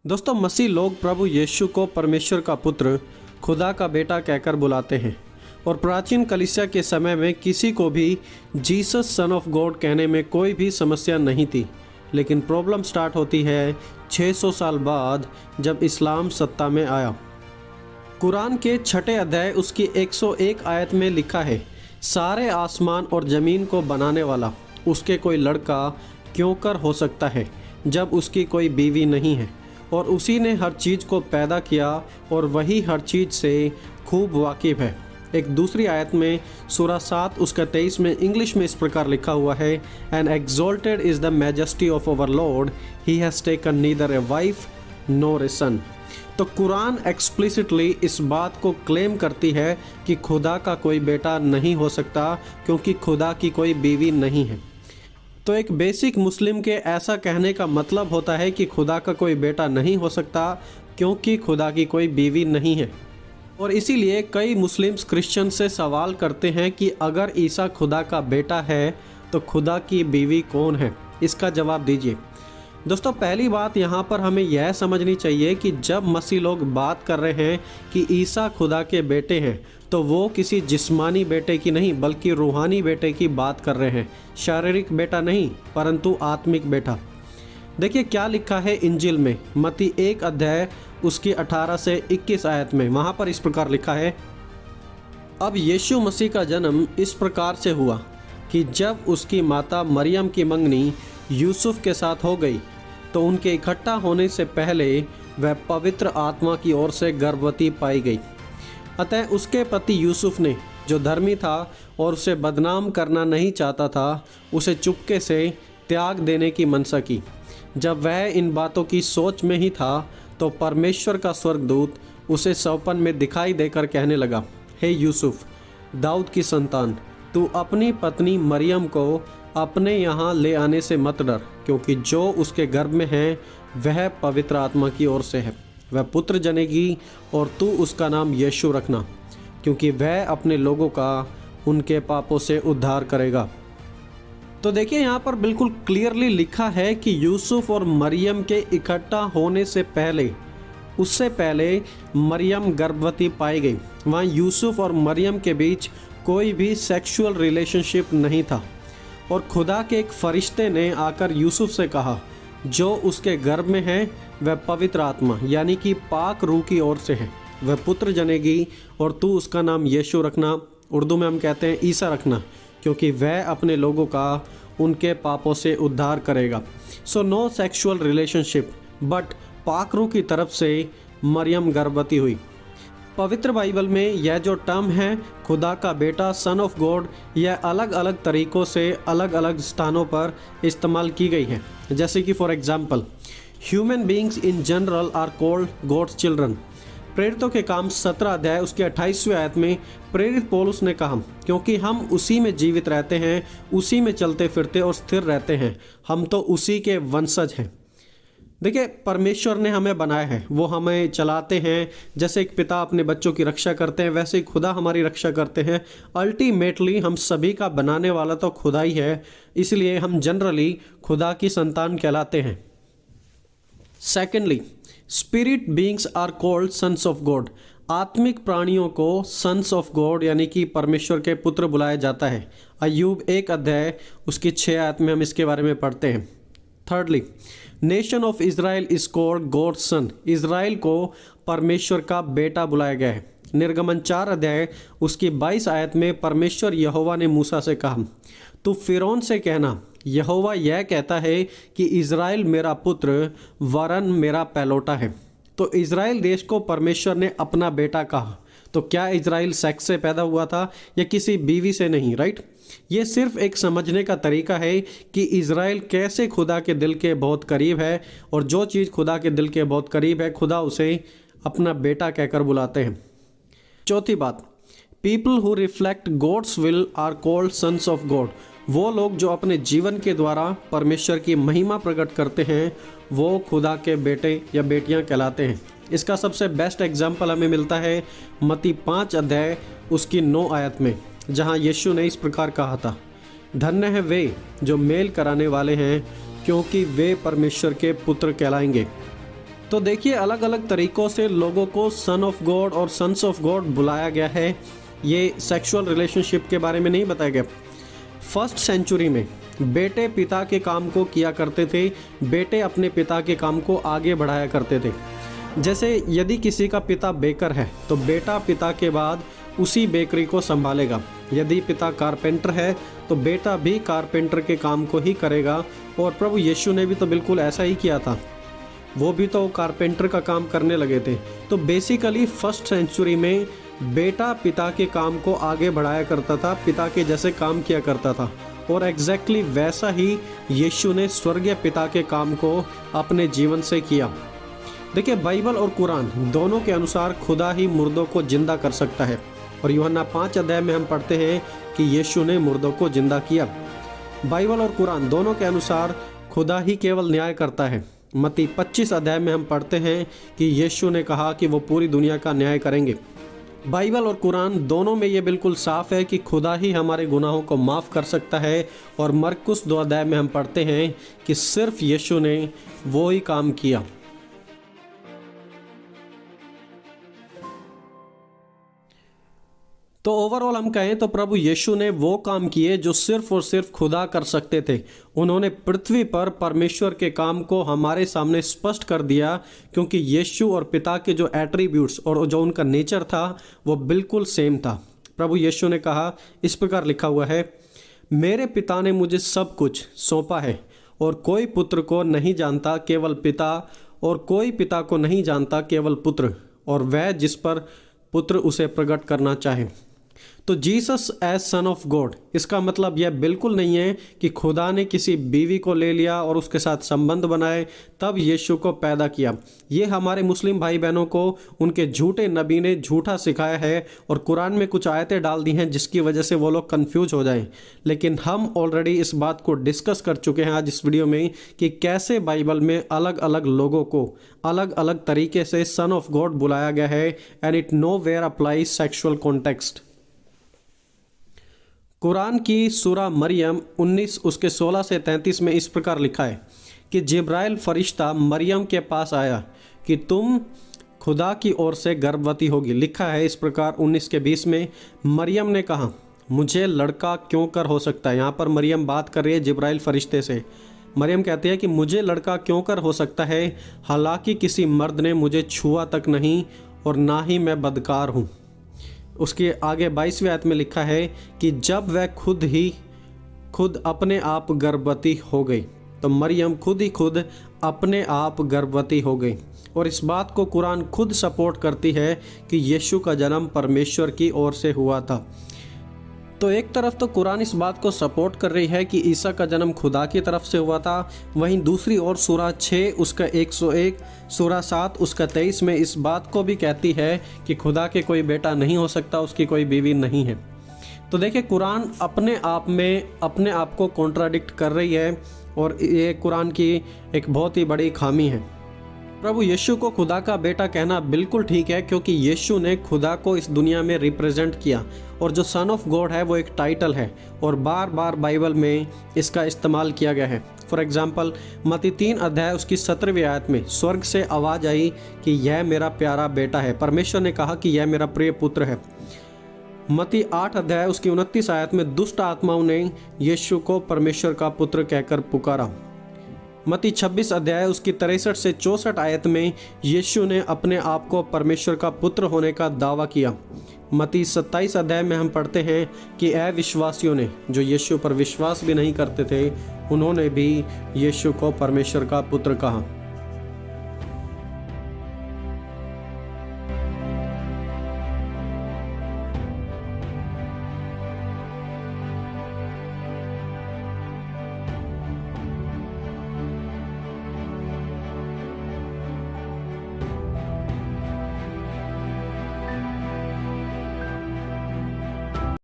दोस्तों, मसीह लोग प्रभु यीशु को परमेश्वर का पुत्र, खुदा का बेटा कहकर बुलाते हैं और प्राचीन कलीसिया के समय में किसी को भी जीसस सन ऑफ गॉड कहने में कोई भी समस्या नहीं थी। लेकिन प्रॉब्लम स्टार्ट होती है 600 साल बाद जब इस्लाम सत्ता में आया। कुरान के 6 अध्याय उसकी 101 आयत में लिखा है, सारे आसमान और ज़मीन को बनाने वाला उसके कोई लड़का क्यों कर हो सकता है जब उसकी कोई बीवी नहीं है, और उसी ने हर चीज़ को पैदा किया और वही हर चीज़ से खूब वाकिफ़ है। एक दूसरी आयत में सूरा 7 उसका 23 में इंग्लिश में इस प्रकार लिखा हुआ है, and exalted is the majesty of our Lord, he has taken neither a wife nor a son. तो कुरान एक्सप्लिसिटली इस बात को क्लेम करती है कि खुदा का कोई बेटा नहीं हो सकता क्योंकि खुदा की कोई बीवी नहीं है। तो एक बेसिक मुस्लिम के ऐसा कहने का मतलब होता है कि खुदा का कोई बेटा नहीं हो सकता क्योंकि खुदा की कोई बीवी नहीं है। और इसीलिए कई मुस्लिम्स क्रिश्चियन से सवाल करते हैं कि अगर ईसा खुदा का बेटा है तो खुदा की बीवी कौन है, इसका जवाब दीजिए। दोस्तों, पहली बात यहाँ पर हमें यह समझनी चाहिए कि जब मसीह लोग बात कर रहे हैं कि ईसा खुदा के बेटे हैं तो वो किसी जिस्मानी बेटे की नहीं बल्कि रूहानी बेटे की बात कर रहे हैं। शारीरिक बेटा नहीं परंतु आत्मिक बेटा। देखिए क्या लिखा है इंजिल में, मत्ती 1 अध्याय उसकी 18 से 21 आयत में। वहाँ पर इस प्रकार लिखा है, अब यीशु मसीह का जन्म इस प्रकार से हुआ कि जब उसकी माता मरियम की मंगनी यूसुफ के साथ हो गई तो उनके इकट्ठा होने से पहले वह पवित्र आत्मा की ओर से गर्भवती पाई गई। अतः उसके पति यूसुफ ने, जो धर्मी था और उसे बदनाम करना नहीं चाहता था, उसे चुपके से त्याग देने की मनसा की। जब वह इन बातों की सोच में ही था तो परमेश्वर का स्वर्गदूत उसे सपन में दिखाई देकर कहने लगा, हे यूसुफ, दाऊद की संतान, तू अपनी पत्नी मरियम को अपने यहाँ ले आने से मत डर, क्योंकि जो उसके गर्भ में है वह पवित्र आत्मा की ओर से है। वह पुत्र जनेगी और तू उसका नाम यीशु रखना, क्योंकि वह अपने लोगों का उनके पापों से उद्धार करेगा। तो देखिए यहाँ पर बिल्कुल क्लियरली लिखा है कि यूसुफ और मरियम के इकट्ठा होने से पहले, उससे पहले मरियम गर्भवती पाई गई। वहाँ यूसुफ और मरियम के बीच कोई भी सेक्सुअल रिलेशनशिप नहीं था। और खुदा के एक फरिश्ते ने आकर यूसुफ से कहा, जो उसके गर्भ में है वह पवित्र आत्मा यानी कि पाक रूह की ओर से है। वह पुत्र जनेगी और तू उसका नाम यीशु रखना, उर्दू में हम कहते हैं ईसा रखना, क्योंकि वह अपने लोगों का उनके पापों से उद्धार करेगा। So no sexual relationship, but पाक रूह की तरफ से मरियम गर्भवती हुई। पवित्र बाइबल में यह जो टर्म है खुदा का बेटा, सन ऑफ गॉड, यह अलग अलग तरीक़ों से अलग अलग स्थानों पर इस्तेमाल की गई है। जैसे कि for example, human beings in general are called God's children. प्रेरितों के काम 17 अध्याय उसके 28वें आयत में प्रेरित पौलुस ने कहा, क्योंकि हम उसी में जीवित रहते हैं, उसी में चलते फिरते और स्थिर रहते हैं, हम तो उसी के वंशज हैं। देखिए, परमेश्वर ने हमें बनाया है, वो हमें चलाते हैं। जैसे एक पिता अपने बच्चों की रक्षा करते हैं, वैसे ही खुदा हमारी रक्षा करते हैं। अल्टीमेटली हम सभी का बनाने वाला तो खुदा ही है, इसलिए हम जनरली खुदा की संतान कहलाते हैं। Secondly, spirit beings are called sons of God. आत्मिक प्राणियों को सन्स ऑफ गॉड यानी कि परमेश्वर के पुत्र बुलाया जाता है। अय्यूब 1 अध्याय उसकी 6 आयत में हम इसके बारे में पढ़ते हैं। Thirdly, nation of Israel is called God son. Israel को परमेश्वर का बेटा बुलाया गया है। निर्गमन 4 अध्याय उसकी 22 आयत में परमेश्वर यहोवा ने मूसा से कहा, तू फिरौन से कहना, यहोवा यह कहता है कि इज़राइल मेरा पुत्र वरन मेरा पहलौठा है। तो इज़राइल देश को परमेश्वर ने अपना बेटा कहा। तो क्या इज़राइल सेक्स से पैदा हुआ था या किसी बीवी से नहीं, राइट? ये सिर्फ एक समझने का तरीका है कि इज़राइल कैसे खुदा के दिल के बहुत करीब है, और जो चीज़ खुदा के दिल के बहुत करीब है खुदा उसे अपना बेटा कहकर बुलाते हैं। चौथी बात, people who reflect God's will are called sons of God. वो लोग जो अपने जीवन के द्वारा परमेश्वर की महिमा प्रकट करते हैं वो खुदा के बेटे या बेटियां कहलाते हैं। इसका सबसे बेस्ट एग्जाम्पल हमें मिलता है मत्ती 5 अध्याय उसकी 9 आयत में, जहां यीशु ने इस प्रकार कहा था, धन्य है वे जो मेल कराने वाले हैं, क्योंकि वे परमेश्वर के पुत्र कहलाएंगे। तो देखिए, अलग अलग तरीक़ों से लोगों को सन ऑफ गॉड और सन्स ऑफ गॉड बुलाया गया है। ये सेक्सुअल रिलेशनशिप के बारे में नहीं बताया गया। फर्स्ट सेंचुरी में बेटे पिता के काम को किया करते थे, बेटे अपने पिता के काम को आगे बढ़ाया करते थे। जैसे यदि किसी का पिता बेकर है तो बेटा पिता के बाद उसी बेकरी को संभालेगा। यदि पिता कारपेंटर है तो बेटा भी कारपेंटर के काम को ही करेगा। और प्रभु यीशु ने भी तो बिल्कुल ऐसा ही किया था, वो भी तो कारपेंटर का काम करने लगे थे। तो बेसिकली फर्स्ट सेंचुरी में बेटा पिता के काम को आगे बढ़ाया करता था, पिता के जैसे काम किया करता था। और एग्जैक्टली वैसा ही यीशु ने स्वर्गीय पिता के काम को अपने जीवन से किया। देखिए, बाइबल और कुरान दोनों के अनुसार खुदा ही मुर्दों को जिंदा कर सकता है। और यूहन्ना 5 अध्याय में हम पढ़ते हैं कि यीशु ने मुर्दों को जिंदा किया। बाइबल और कुरान दोनों के अनुसार खुदा ही केवल न्याय करता है। मत्ती 25 अध्याय में हम पढ़ते हैं कि यीशु ने कहा कि वो पूरी दुनिया का न्याय करेंगे। बाइबल और कुरान दोनों में ये बिल्कुल साफ है कि खुदा ही हमारे गुनाहों को माफ़ कर सकता है। और मरकुस 2 अध्याय में हम पढ़ते हैं कि सिर्फ यीशु ने वो ही काम किया। तो ओवरऑल हम कहें तो प्रभु यीशु ने वो काम किए जो सिर्फ और सिर्फ खुदा कर सकते थे। उन्होंने पृथ्वी पर परमेश्वर के काम को हमारे सामने स्पष्ट कर दिया, क्योंकि यीशु और पिता के जो एट्रीब्यूट्स और जो उनका नेचर था वो बिल्कुल सेम था। प्रभु यीशु ने कहा, इस प्रकार लिखा हुआ है, मेरे पिता ने मुझे सब कुछ सौंपा है और कोई पुत्र को नहीं जानता केवल पिता, और कोई पिता को नहीं जानता केवल पुत्र, और वह जिस पर पुत्र उसे प्रकट करना चाहे। तो Jesus as son of God, इसका मतलब यह बिल्कुल नहीं है कि खुदा ने किसी बीवी को ले लिया और उसके साथ संबंध बनाए तब यीशु को पैदा किया। ये हमारे मुस्लिम भाई बहनों को उनके झूठे नबी ने झूठा सिखाया है और कुरान में कुछ आयतें डाल दी हैं जिसकी वजह से वो लोग कंफ्यूज हो जाएं। लेकिन हम ऑलरेडी इस बात को डिस्कस कर चुके हैं आज इस वीडियो में कि कैसे बाइबल में अलग अलग लोगों को अलग अलग तरीके से सन ऑफ गॉड बुलाया गया है, and it nowhere applies sexual context. कुरान की सूरा मरियम 19 उसके 16 से 33 में इस प्रकार लिखा है कि जिब्राइल फरिश्ता मरियम के पास आया कि तुम खुदा की ओर से गर्भवती होगी। लिखा है इस प्रकार 19 के 20 में, मरियम ने कहा, मुझे लड़का क्यों कर हो सकता है। यहाँ पर मरियम बात कर रही है जिब्राइल फरिश्ते से। मरियम कहती है कि मुझे लड़का क्यों कर हो सकता है, हालांकि किसी मर्द ने मुझे छुआ तक नहीं और ना ही मैं बदकार हूँ। उसके आगे 22वें आयत में लिखा है कि जब वह खुद अपने आप गर्भवती हो गई। तो मरियम खुद ही खुद अपने आप गर्भवती हो गई। और इस बात को कुरान खुद सपोर्ट करती है कि यीशु का जन्म परमेश्वर की ओर से हुआ था। तो एक तरफ तो कुरान इस बात को सपोर्ट कर रही है कि ईसा का जन्म खुदा की तरफ से हुआ था, वहीं दूसरी ओर सूरा 6 उसका 101, सूरा 7 उसका 23 में इस बात को भी कहती है कि खुदा के कोई बेटा नहीं हो सकता, उसकी कोई बीवी नहीं है। तो देखिए, कुरान अपने आप में अपने आप को कॉन्ट्राडिक्ट कर रही है और ये कुरान की एक बहुत ही बड़ी खामी है। प्रभु यीशु को खुदा का बेटा कहना बिल्कुल ठीक है, क्योंकि यीशु ने खुदा को इस दुनिया में रिप्रेजेंट किया। और जो सन ऑफ गॉड है वो एक टाइटल है और बार बार बाइबल में इसका इस्तेमाल किया गया है। फॉर एग्जाम्पल, मत्ती 3 अध्याय उसकी 17वीं आयत में स्वर्ग से आवाज़ आई कि यह मेरा प्यारा बेटा है। परमेश्वर ने कहा कि यह मेरा प्रिय पुत्र है। मत्ती 8 अध्याय उसकी 29 आयत में दुष्ट आत्माओं ने यीशु को परमेश्वर का पुत्र कहकर पुकारा। मत्ती 26 अध्याय उसकी 63 से 64 आयत में यीशु ने अपने आप को परमेश्वर का पुत्र होने का दावा किया। मत्ती 27 अध्याय में हम पढ़ते हैं कि अविश्वासियों ने, जो यीशु पर विश्वास भी नहीं करते थे, उन्होंने भी यीशु को परमेश्वर का पुत्र कहा।